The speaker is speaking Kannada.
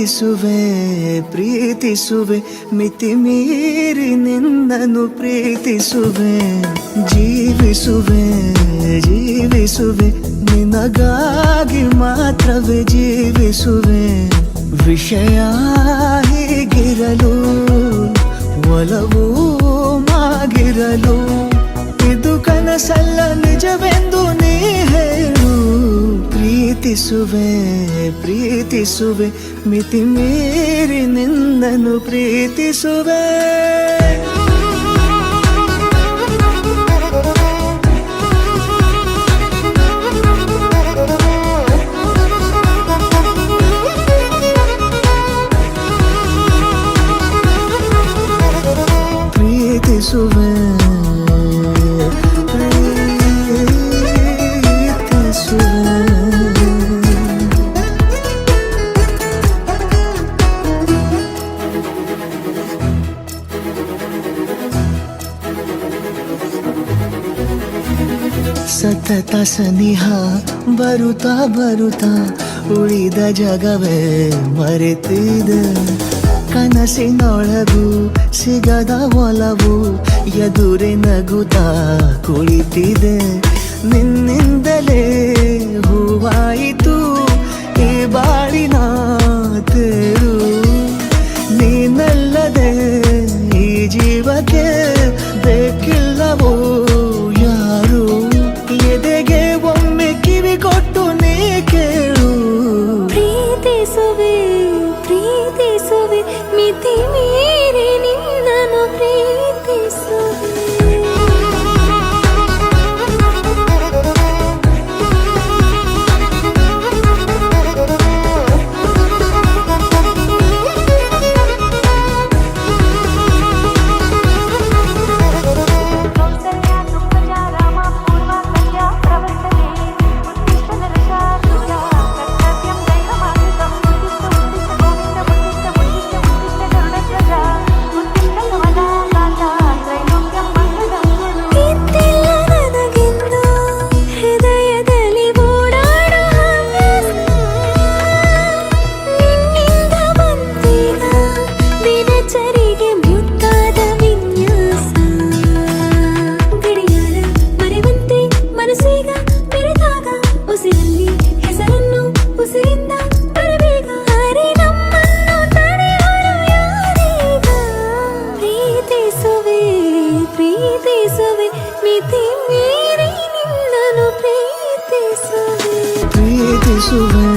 ಪ್ರೀತಿಸುವೆ ಪ್ರೀತಿಸುವೆ ಮಿತಿ ಮೀರಿ ನಿನ್ನನ್ನು ಪ್ರೀತಿಸುವೆ ಜೀವಿಸುವೆ ಜೀವಿಸುವೆ ನಿನಗಾಗಿ ಮಾತ್ರವೇ ಜೀವಿಸುವೆ ವಿಷಯ ಹೀಗಿರಲು ಒಲವು ಮಾಗಿರಲು ಇದು ಕನಸಲ್ಲ ನಿಜವೆಂದು ನೀ ಹೇಳು ಪ್ರೀತಿಸುವೆ ಪ್ರೀತಿಸುವೆ ಮಿತಿ ಮೀರಿ ನಿನ್ನನ್ನು ಪ್ರೀತಿಸುವೆ ಪ್ರೀತಿಸುವೆ ಸತತ ಸನಿಹ ಬರುತ್ತಾ ಬರುತ್ತಾ ಉಳಿದ ಜಗವೇ ಮರೆತಿದೆ ಕನಸಿನೊಳಗೂ ಸಿಗದ ಒಲವು ಎದುರೆ ನಗುತ್ತಾ ಕುಳಿತಿದೆ ನಿನ್ನಿಂದಲೇ ಹೂವಾಯಿತು ಈ ಬಾಳಿನ ತೇರು ನೀನಲ್ಲದೆ ಈ ಜೀವಕ್ಕೆ ಬೇಕಿಲ್ಲವೋ ಯಾರು ಎದೆಗೆ ಒಮ್ಮೆ ಕಿವಿ ಕೊಟ್ಟು ನೀ ಕೇಳು ಪ್ರೀತಿಸುವೆ ಪ್ರೀತಿಸುವೆ ಮಿತಿ ಮೀರಿ ನಿನ್ನನ್ನು ಪ್ರೀತಿಸುವೆ ಪ್ರೀತಿಸುವೆ ಮಿತಿ ಮೀರಿ ನಿನ್ನನ್ನು ಪ್ರೀತಿಸುವೆ ಪ್ರೀತಿಸುವೆ